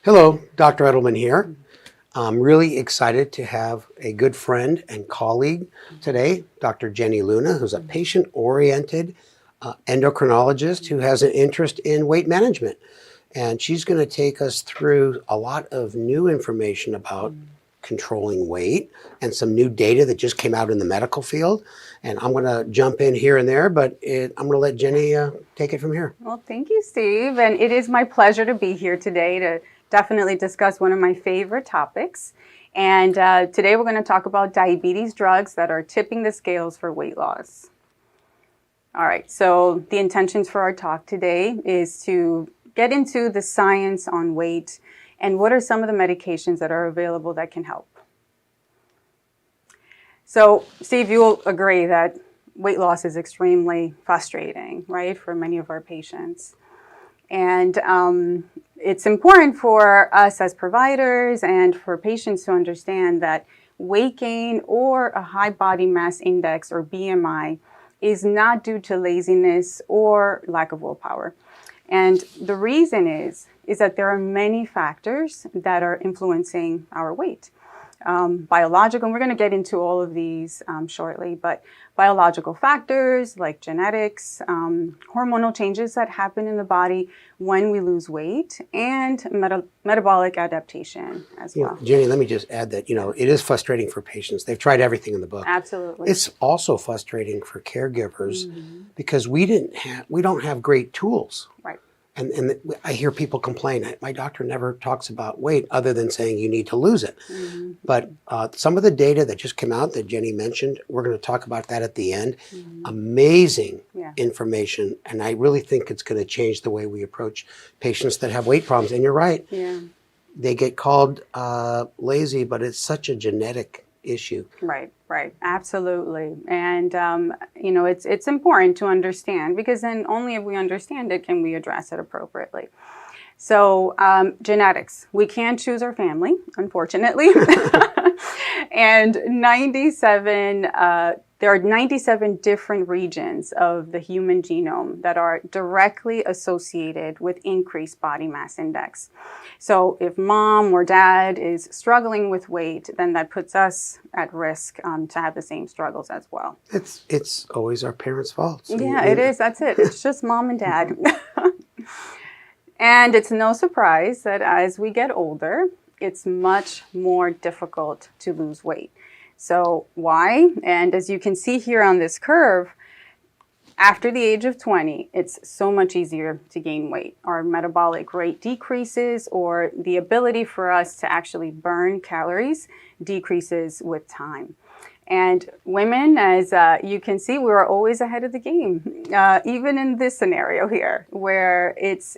Hello, Dr. Edelman here. I'm really excited to have a good friend and colleague today, Dr. Jenny Luna, who's a patient-oriented endocrinologist who has an interest in weight management. And she's going to take us through a lot of new information about controlling weight and some new data that just came out in the medical field. And I'm going to jump in here and there, but I'm going to let Jenny take it from here. Well, thank you, Steve. And it is my pleasure to be here today to definitely discuss one of my favorite topics. And today we're going to talk about diabetes drugs that are tipping the scales for weight loss. All right, so the intentions for our talk today is to get into the science on weight and what are some of the medications that are available that can help. So, Steve, you'll agree that weight loss is extremely frustrating, right, for many of our patients. And it's important for us as providers and for patients to understand that weight gain or a high body mass index or BMI is not due to laziness or lack of willpower. And the reason is that there are many factors that are influencing our weight. Biological, and we're going to get into all of these shortly, but biological factors like genetics, hormonal changes that happen in the body when we lose weight, and metabolic adaptation as well. Jenny, let me just add that, it is frustrating for patients. They've tried everything in the book. Absolutely. It's also frustrating for caregivers because we don't have great tools. Right. And I hear people complain, my doctor never talks about weight other than saying you need to lose it. But some of the data that just came out that Jenny mentioned, we're going to talk about that at the end. Amazing information. And I really think it's going to change the way we approach patients that have weight problems. And you're right. Yeah. They get called lazy, but it's such a genetic issue. Right, right, absolutely. And, it's important to understand because then only if we understand it can we address it appropriately. So genetics, we can't choose our family, unfortunately. And there are 97 different regions of the human genome that are directly associated with increased body mass index. So if mom or dad is struggling with weight, then that puts us at risk to have the same struggles as well. It's always our parents' fault. So yeah, it is. That's it. It's just mom and dad. And it's no surprise that as we get older, it's much more difficult to lose weight. So why? And as you can see here on this curve, after the age of 20, it's so much easier to gain weight. Our metabolic rate decreases, or the ability for us to actually burn calories decreases with time. And women, as you can see, we are always ahead of the game, even in this scenario here, where it's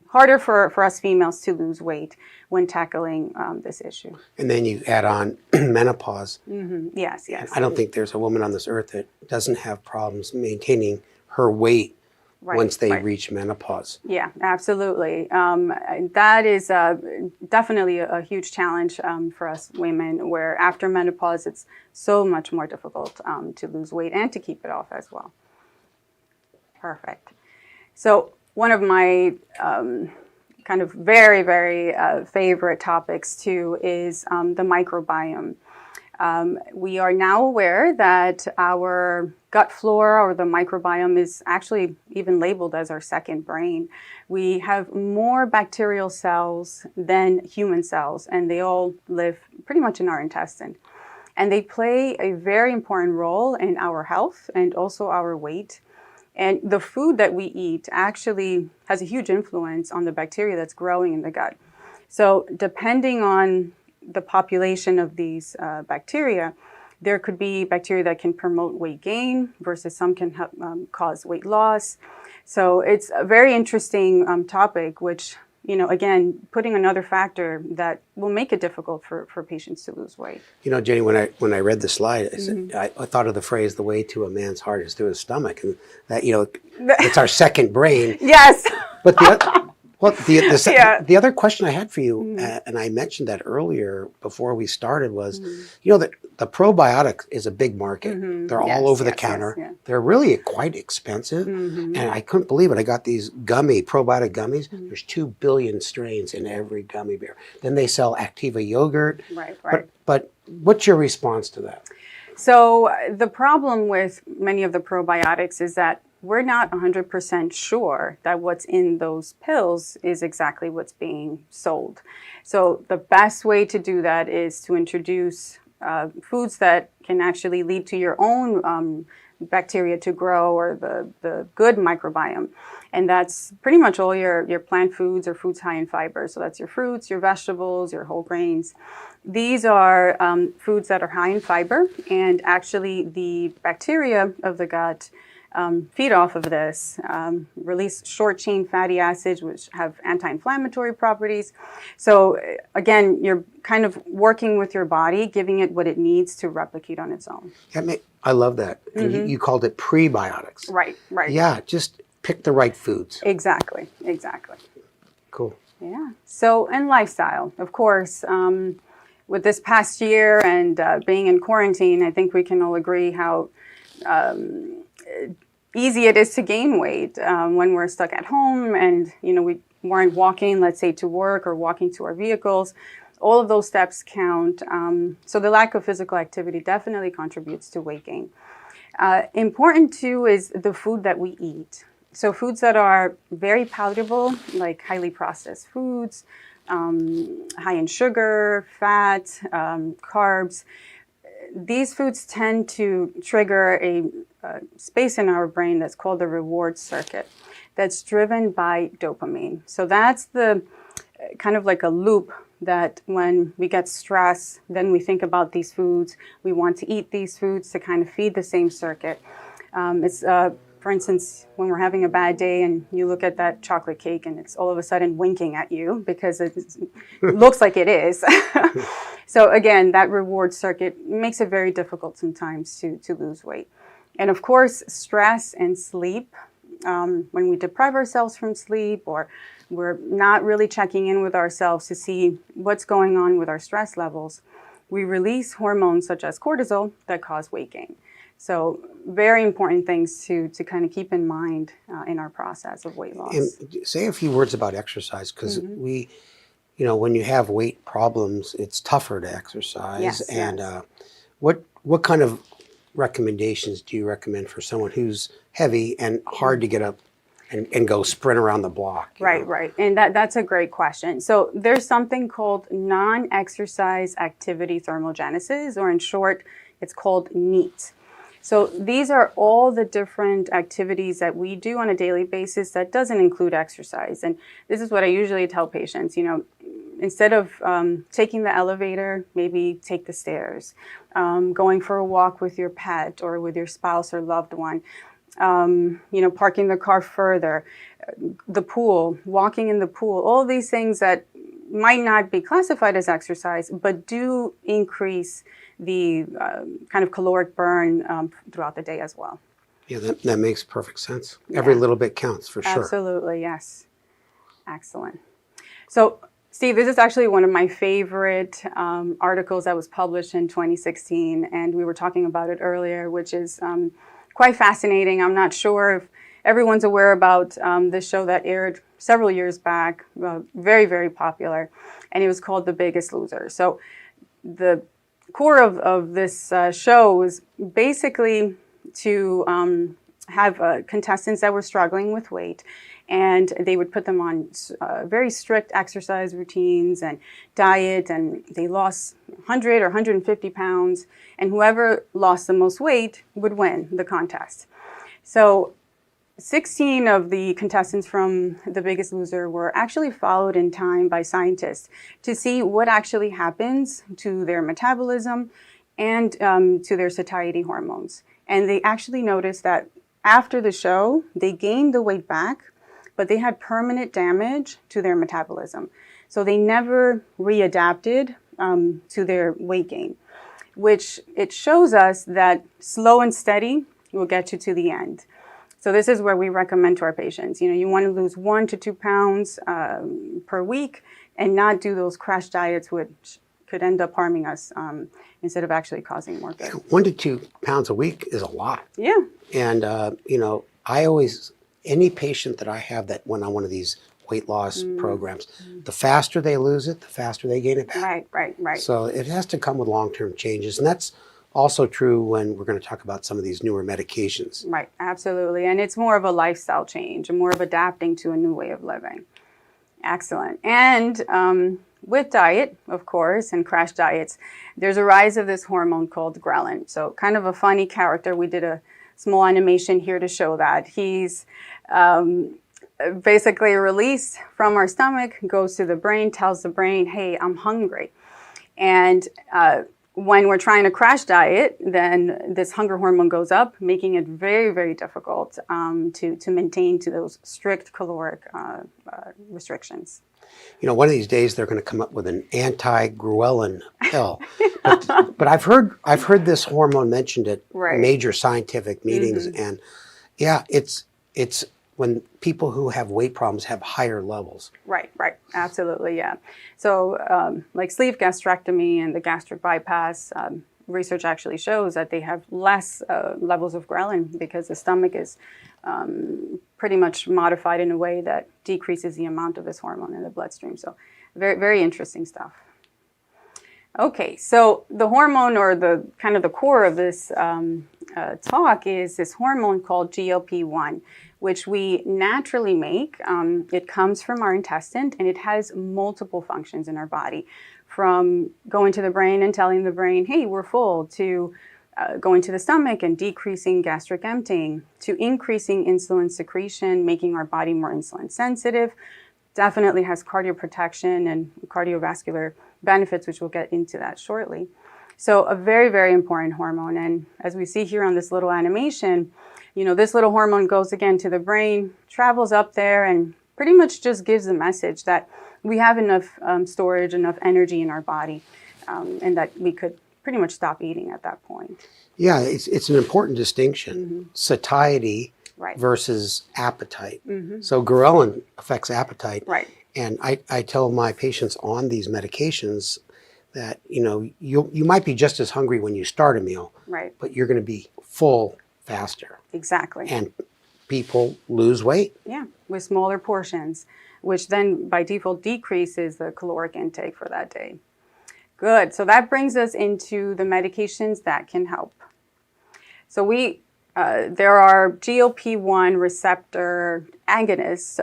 harder for us females to lose weight when tackling this issue. And then you add on menopause. Yes, yes. I don't think there's a woman on this earth that doesn't have problems maintaining her weight once they reach menopause. Yeah, absolutely. That is definitely a huge challenge for us women, where after menopause, it's so much more difficult to lose weight and to keep it off as well. Perfect. So one of my kind of very, very favorite topics too is the microbiome. We are now aware that our gut flora, or the microbiome, is actually even labeled as our second brain. We have more bacterial cells than human cells, and they all live pretty much in our intestine. And they play a very important role in our health and also our weight. And the food that we eat actually has a huge influence on the bacteria that's growing in the gut. So depending on the population of these bacteria, there could be bacteria that can promote weight gain versus some can cause weight loss. So it's a very interesting topic, which, again, putting another factor that will make it difficult for patients to lose weight. Jenny, when I read the slide, I said, I thought of the phrase, the way to a man's heart is through his stomach. And that, it's our second brain. Yes. But Well, Yeah. the other question I had for you, and I mentioned that earlier before we started, was, you know, that the probiotic is a big market. They're all Yes, over the yes, counter. yes, yeah. They're really quite expensive. And I couldn't believe it. I got these probiotic gummies. There's 2 billion strains in every gummy bear. Then they sell Activa yogurt. Right, right. But what's your response to that? So the problem with many of the probiotics is that we're not 100% sure that what's in those pills is exactly what's being sold. So the best way to do that is to introduce foods that can actually lead to your own bacteria to grow, or the good microbiome. And that's pretty much all your plant foods or foods high in fiber. So that's your fruits, your vegetables, your whole grains. These are foods that are high in fiber, and actually the bacteria of the gut feed off of this, release short-chain fatty acids, which have anti-inflammatory properties. So again, you're kind of working with your body, giving it what it needs to replicate on its own. I love that. And you called it prebiotics. Right, right. Yeah, just pick the right foods. Exactly, exactly. Cool. Yeah. So, and lifestyle, of course. With this past year and being in quarantine, I think we can all agree how easy it is to gain weight when we're stuck at home and, you know, we weren't walking, let's say, to work or walking to our vehicles. All of those steps count. So the lack of physical activity definitely contributes to weight gain. Important too is the food that we eat. So foods that are very palatable, like highly processed foods, high in sugar, fat, carbs. These foods tend to trigger a space in our brain that's called the reward circuit, that's driven by dopamine. So that's the kind of like a loop that when we get stressed, then we think about these foods. We want to eat these foods to kind of feed the same circuit. For instance, when we're having a bad day and you look at that chocolate cake and it's all of a sudden winking at you because it looks like it is. So again, that reward circuit makes it very difficult sometimes to lose weight. And of course, stress and sleep. When we deprive ourselves from sleep, or we're not really checking in with ourselves to see what's going on with our stress levels, we release hormones such as cortisol that cause weight gain. So very important things to kind of keep in mind in our process of weight loss. And say a few words about exercise, because we, you know, when you have weight problems, it's tougher to exercise. Yes, and yes. What kind of recommendations do you recommend for someone who's heavy and hard to get up and go sprint around the block? Right, right. And that's a great question. So there's something called non-exercise activity thermogenesis, or in short, it's called NEAT. So these are all the different activities that we do on a daily basis that doesn't include exercise. And this is what I usually tell patients, you know, instead of taking the elevator, maybe take the stairs, going for a walk with your pet or with your spouse or loved one, you know, parking the car further, the pool, walking in the pool, all these things that might not be classified as exercise, but do increase the kind of caloric burn throughout the day as well. Yeah, that makes perfect sense. Every little bit counts, for sure. Absolutely, yes. Excellent. So, Steve, this is actually one of my favorite articles that was published in 2016, and we were talking about it earlier, which is quite fascinating. I'm not sure if everyone's aware about this show that aired several years back, very, very popular, and it was called The Biggest Loser. So the core of this show was basically to have contestants that were struggling with weight, and they would put them on very strict exercise routines and diet, and they lost 100 or 150 pounds, and whoever lost the most weight would win the contest. So 16 of the contestants from The Biggest Loser were actually followed in time by scientists to see what actually happens to their metabolism and to their satiety hormones. And they actually noticed that after the show, they gained the weight back, but they had permanent damage to their metabolism. So they never readapted to their weight gain, which it shows us that slow and steady will get you to the end. So this is where we recommend to our patients, you want to lose 1 to 2 pounds per week and not do those crash diets, which could end up harming us instead of actually causing more good. 1 to 2 pounds a week is a lot. Yeah. And, I always, any patient that I have that went on one of these weight loss programs, the faster they lose it, the faster they gain it back. Right. So it has to come with long-term changes. And that's also true when we're going to talk about some of these newer medications. Right, absolutely. And it's more of a lifestyle change and more of adapting to a new way of living. Excellent. And with diet, of course, and crash diets, there's a rise of this hormone called ghrelin. So kind of a funny character. We did a small animation here to show that. He's basically released from our stomach, goes to the brain, tells the brain, hey, I'm hungry. And when we're trying to crash diet, then this hunger hormone goes up, making it very, very difficult to maintain to those strict caloric restrictions. One of these days they're going to come up with an anti-ghrelin pill. But I've heard this hormone mentioned at major scientific meetings, and yeah, it's when people who have weight problems have higher levels. Right, absolutely, yeah. So like sleeve gastrectomy and the gastric bypass, research actually shows that they have less levels of ghrelin because the stomach is pretty much modified in a way that decreases the amount of this hormone in the bloodstream. So very, very interesting stuff. Okay, so the hormone, or the kind of the core of this talk, is this hormone called GLP-1, which we naturally make. It comes from our intestine, and it has multiple functions in our body, from going to the brain and telling the brain, hey, we're full, to going to the stomach and decreasing gastric emptying, to increasing insulin secretion, making our body more insulin sensitive. Definitely has cardioprotection and cardiovascular benefits, which we'll get into that shortly. So a very, very important hormone. And as we see here on this little animation, this little hormone goes again to the brain, travels up there, and pretty much just gives the message that we have enough storage, enough energy in our body, and that we could pretty much stop eating at that point. Yeah, it's an important distinction. Satiety versus appetite. So ghrelin affects appetite. Right. And I tell my patients on these medications that, you might be just as hungry when you start a meal, but you're going to be full faster. Exactly. And people lose weight. Yeah, with smaller portions, which then by default decreases the caloric intake for that day. Good. So that brings us into the medications that can help. So there are GLP-1 receptor agonists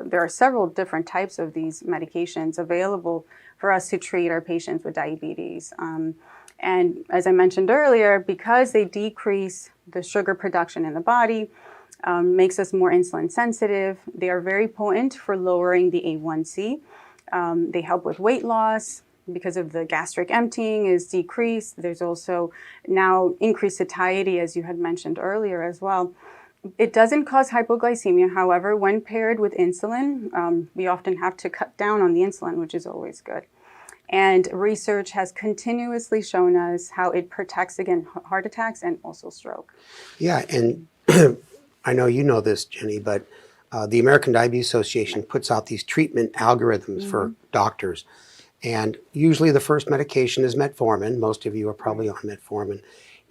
there are several different types of these medications available for us to treat our patients with diabetes. And as I mentioned earlier, because they decrease the sugar production in the body, makes us more insulin sensitive, they are very potent for lowering the A1C. They help with weight loss. Because of the gastric emptying is decreased. There's also now increased satiety, as you had mentioned earlier as well. It doesn't cause hypoglycemia. However, when paired with insulin, we often have to cut down on the insulin, which is always good. And research has continuously shown us how it protects against heart attacks and also stroke. Yeah, and I know you know this, Jenny, but the American Diabetes Association puts out these treatment algorithms for doctors. And usually the first medication is metformin. Most of you are probably on metformin.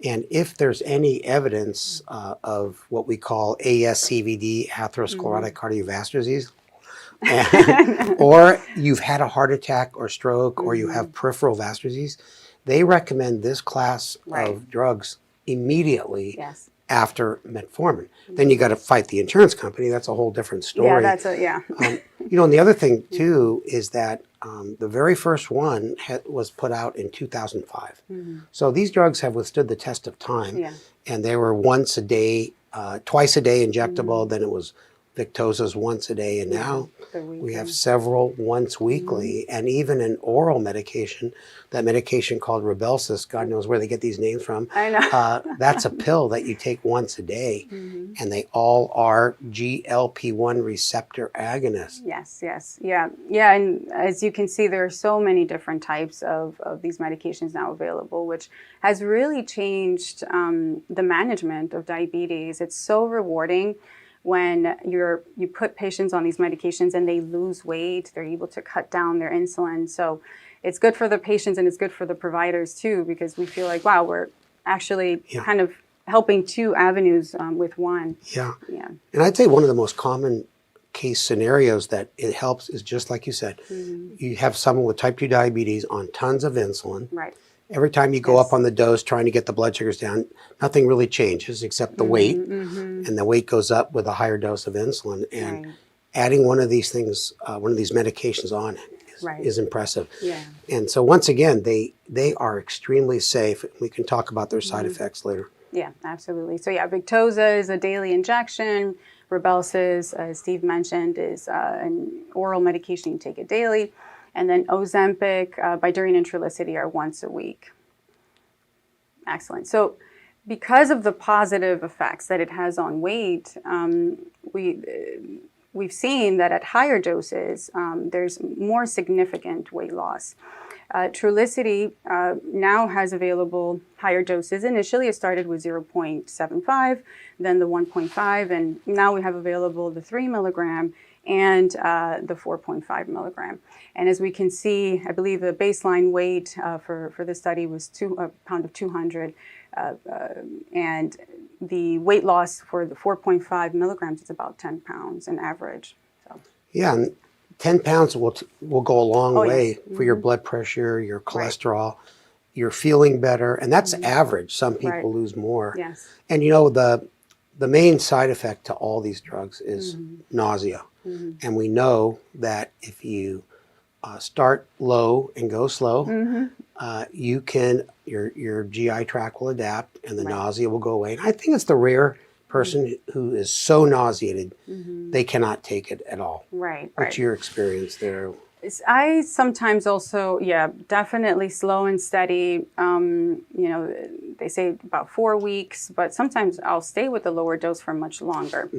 And if there's any evidence of what we call ASCVD, atherosclerotic cardiovascular disease, or you've had a heart attack or stroke, or you have peripheral vascular disease, they recommend this class of drugs immediately after metformin. Then you got to fight the insurance company. That's a whole different story. And the other thing too is that the very first one was put out in 2005. So these drugs have withstood the test of time, and they were once a day, twice a day injectable. Then it was Victoza's once a day, and now the we have weekly. several once weekly, and even an oral medication, that medication called Rybelsus, God knows where they get these names from. I know. That's a pill that you take once a day, Mhm. and they all are GLP-1 receptor agonists. Yes, yes, yeah, yeah. And as you can see, there are so many different types of these medications now available, which has really changed the management of diabetes. It's so rewarding when you put patients on these medications and they lose weight, they're able to cut down their insulin. So it's good for the patients and it's good for the providers too, because we feel like, wow, we're actually Yeah. kind of helping two avenues with one. Yeah. Yeah. And I'd say one of the most common case scenarios that it helps is just like you said. Mhm. You have someone with type 2 diabetes on tons of insulin. Right. Every time you go Yes. up on the dose trying to get the blood sugars down, nothing really changes except the weight. Mm-hmm. And the weight goes up with a higher dose of insulin. And Right. adding one of these things, one of these medications on Right. is impressive. Yeah. And so once again, they are extremely safe. We can talk about their side effects later. Yeah, absolutely. So yeah, Victoza is a daily injection. Rybelsus, as Steve mentioned, is an oral medication you take it daily. And then Ozempic, Bydureon and Trulicity are once a week. Excellent. So because of the positive effects that it has on weight, we've seen that at higher doses, there's more significant weight loss. Trulicity now has available higher doses. Initially, it started with 0.75, then the 1.5, and now we have available the 3 milligram and the 4.5 milligram. And as we can see, I believe the baseline weight for this study was a pound of 200, and the weight loss for the 4.5 milligrams is about 10 pounds in average. So. Yeah, and 10 pounds will go a long way yes. for your blood pressure, your cholesterol. You're feeling better, and that's average. Some people lose more. Yes. And you know, the main side effect to all these drugs is nausea. And we know that if you start low and go slow, you can your GI tract will adapt, and the nausea will go away. And I think it's the rare person who is so nauseated they cannot take it at all. Right. What's your experience there? I sometimes also, definitely slow and steady. They say about 4 weeks, but sometimes I'll stay with the lower dose for much longer,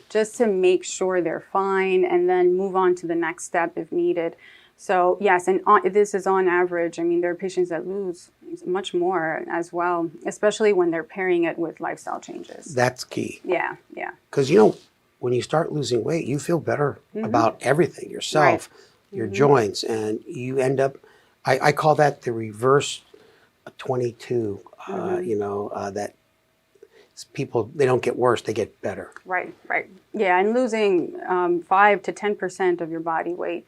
just to make sure they're fine, and then move on to the next step if needed. So yes, and this is on average. I mean, there are patients that lose much more as well, especially when they're pairing it with lifestyle changes. That's key. Yeah. Because, when you start losing weight, you feel better about everything, yourself, your joints, and you end up, I call that the reverse 22, that people, they don't get worse, they get better. Right. Yeah, and losing 5 to 10% of your body weight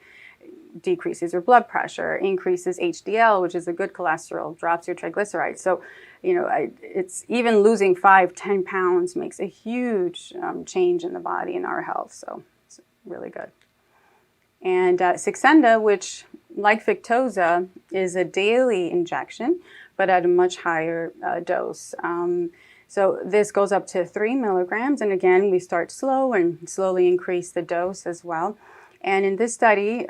decreases your blood pressure, increases HDL, which is a good cholesterol, drops your triglycerides. So, it's even losing 5-10 pounds makes a huge change in the body and our health. So it's really good. And Saxenda, which like Victoza, is a daily injection, but at a much higher dose. So this goes up to 3 milligrams. And again, we start slow and slowly increase the dose as well. And in this study,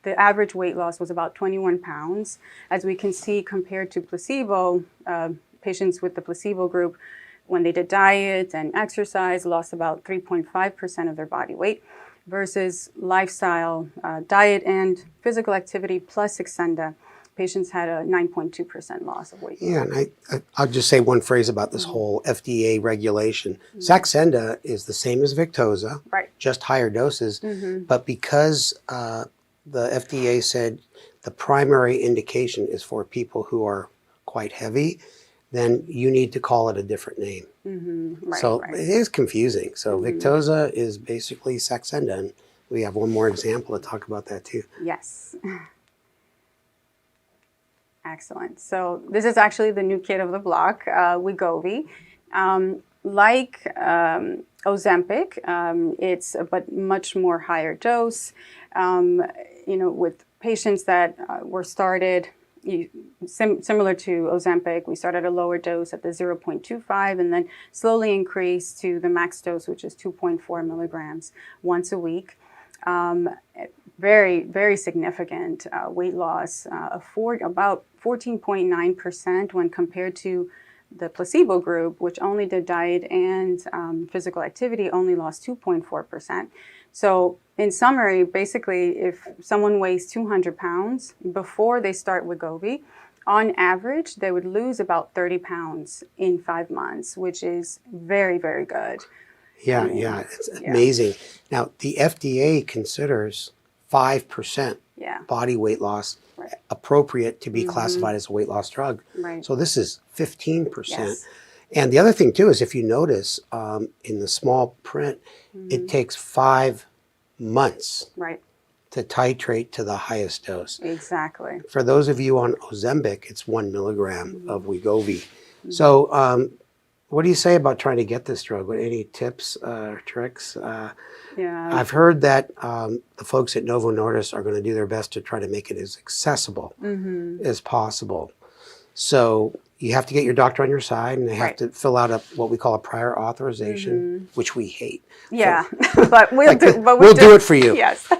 the average weight loss was about 21 pounds. As we can see, compared to placebo, patients with the placebo group, when they did diet and exercise, lost about 3.5% of their body weight, versus lifestyle, diet and physical activity plus Saxenda, patients had a 9.2% loss of weight. Yeah, and I'll just say one phrase about this whole FDA regulation. Saxenda is the same as Victoza, just higher doses, but because the FDA said the primary indication is for people who are quite heavy, then you need to call it a different name. It is confusing. So Victoza is basically Saxenda, and we have one more example to talk about that too. Yes. Excellent. So this is actually the new kid of the block, Wegovy. Like Ozempic, it's but much more higher dose. With patients that were started similar to Ozempic, we start at a lower dose at the 0.25 and then slowly increase to the max dose, which is 2.4 milligrams once a week. Very, very significant weight loss of about 14.9% when compared to the placebo group, which only did diet and physical activity, only lost 2.4%. So in summary, basically, if someone weighs 200 pounds before they start Wegovy, on average, they would lose about 30 pounds in 5 months, which is very, very good. Yeah, yeah, it's amazing. Now, the FDA considers 5% body weight loss appropriate to be classified as a weight loss drug. Right. So this is 15%. Yes. And the other thing too is if you notice in the small print, it takes 5 months to titrate to the highest dose. Exactly. For those of you on Ozempic, it's 1 milligram of Wegovy. So what do you say about trying to get this drug? Any tips or tricks? I've heard that the folks at Novo Nordisk are going to do their best to try to make it as accessible as possible. So you have to get your doctor on your side, and they have to fill out what we call a prior authorization, which we hate. Yeah, so, but we'll we'll do it for you. Yes.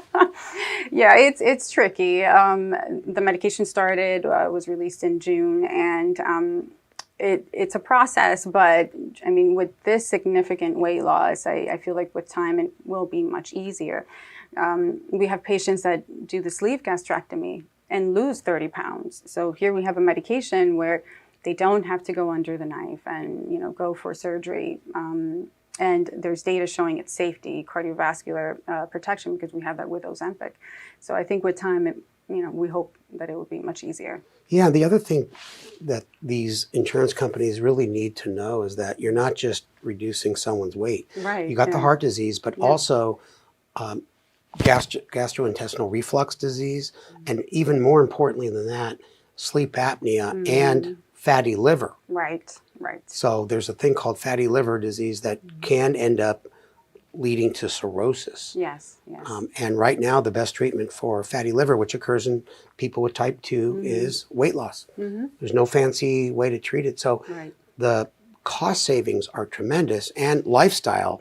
Yeah, it's tricky. The medication started, was released in June, and it's a process, but I mean, with this significant weight loss, I feel like with time it will be much easier. We have patients that do the sleeve gastrectomy and lose 30 pounds. So here we have a medication where they don't have to go under the knife and go for surgery. And there's data showing its safety, cardiovascular protection, because we have that with Ozempic. So I think with time, we hope that it will be much easier. Yeah, the other thing that these insurance companies really need to know is that you're not just reducing someone's weight. Right. You got the heart disease, but also gastrointestinal reflux disease, and even more importantly than that, sleep apnea and fatty liver. Right, right. So there's a thing called fatty liver disease that can end up leading to cirrhosis. Yes, yes. And right now, the best treatment for fatty liver, which occurs in people with type 2, is weight loss. There's no fancy way to treat it. So the cost savings are tremendous, and lifestyle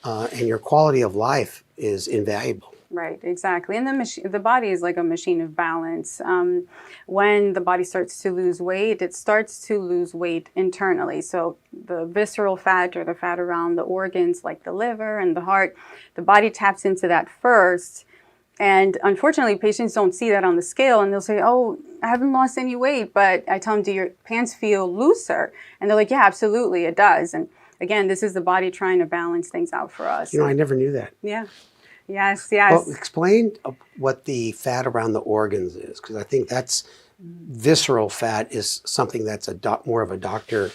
and your quality of life is invaluable. Right, exactly. And the body is like a machine of balance. When the body starts to lose weight, it starts to lose weight internally. So the visceral fat, or the fat around the organs like the liver and the heart, the body taps into that first. And unfortunately, patients don't see that on the scale, and they'll say, oh, I haven't lost any weight. But I tell them, do your pants feel looser? And they're like, yeah, absolutely, it does. And again, this is the body trying to balance things out for us. I never knew that. Yeah. Yes, yes. Well, explain what the fat around the organs is, because I think that's visceral fat is something that's more of a doctor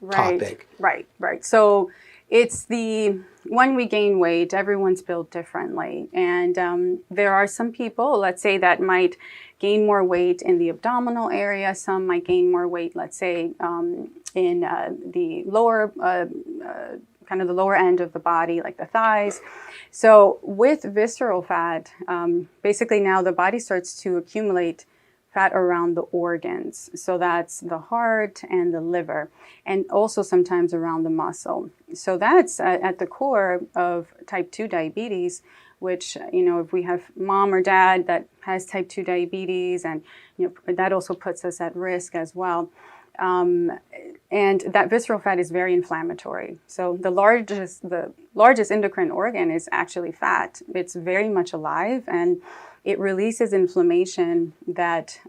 topic. Right. So it's when we gain weight, everyone's built differently. And there are some people, let's say, that might gain more weight in the abdominal area. Some might gain more weight, let's say, in the lower kind of the lower end of the body, like the thighs. So with visceral fat, basically now the body starts to accumulate fat around the organs. So that's the heart and the liver, and also sometimes around the muscle. So that's at the core of type 2 diabetes, which, if we have mom or dad that has type 2 diabetes, and that also puts us at risk as well. And that visceral fat is very inflammatory. So the largest endocrine organ is actually fat. It's very much alive, and it releases inflammation that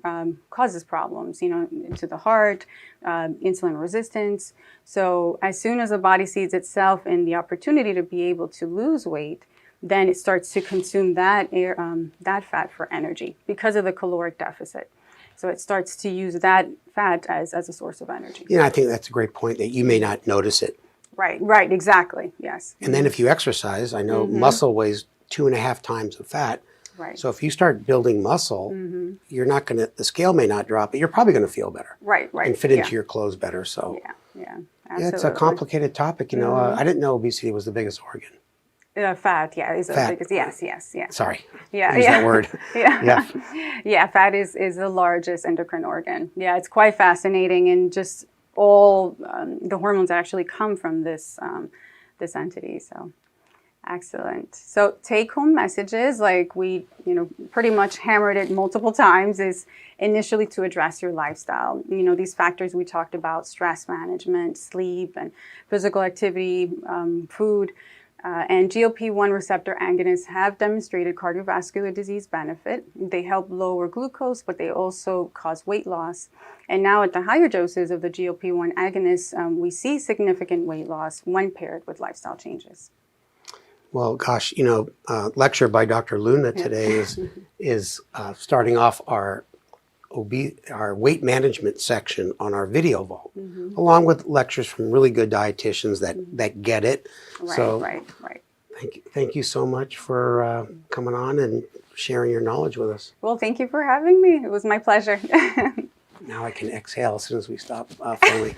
causes problems, to the heart, insulin resistance. So as soon as the body sees itself in the opportunity to be able to lose weight, then it starts to consume that fat for energy because of the caloric deficit. So it starts to use that fat as a source of energy. I think that's a great point, that you may not notice it. Right, exactly, yes. And then if you exercise, I know muscle weighs 2.5 times the fat. Right. So if you start building muscle, you're not going to, the scale may not drop, but you're probably going to feel better. Right. And fit into your clothes better. So yeah, yeah, it's a complicated topic. I didn't know obesity was the biggest organ. Fat, yeah, is the Fat. biggest. Yes. Sorry, Yeah, use yeah. that word. Yeah. Yeah. Yeah, fat is the largest endocrine organ. Yeah, it's quite fascinating, and just all the hormones actually come from this entity. So excellent. So take home messages, like we, pretty much hammered it multiple times, is initially to address your lifestyle. These factors we talked about: stress management, sleep, and physical activity, food. And GLP-1 receptor agonists have demonstrated cardiovascular disease benefit. They help lower glucose, but they also cause weight loss. And now at the higher doses of the GLP-1 agonists, we see significant weight loss when paired with lifestyle changes. Well, gosh, lecture by Dr. Luna today is starting off our weight management section on our video vault, along with lectures from really good dietitians that get it. Right. Thank you so much for coming on and sharing your knowledge with us. Well, thank you for having me. It was my pleasure. Now I can exhale as soon as we stop filming.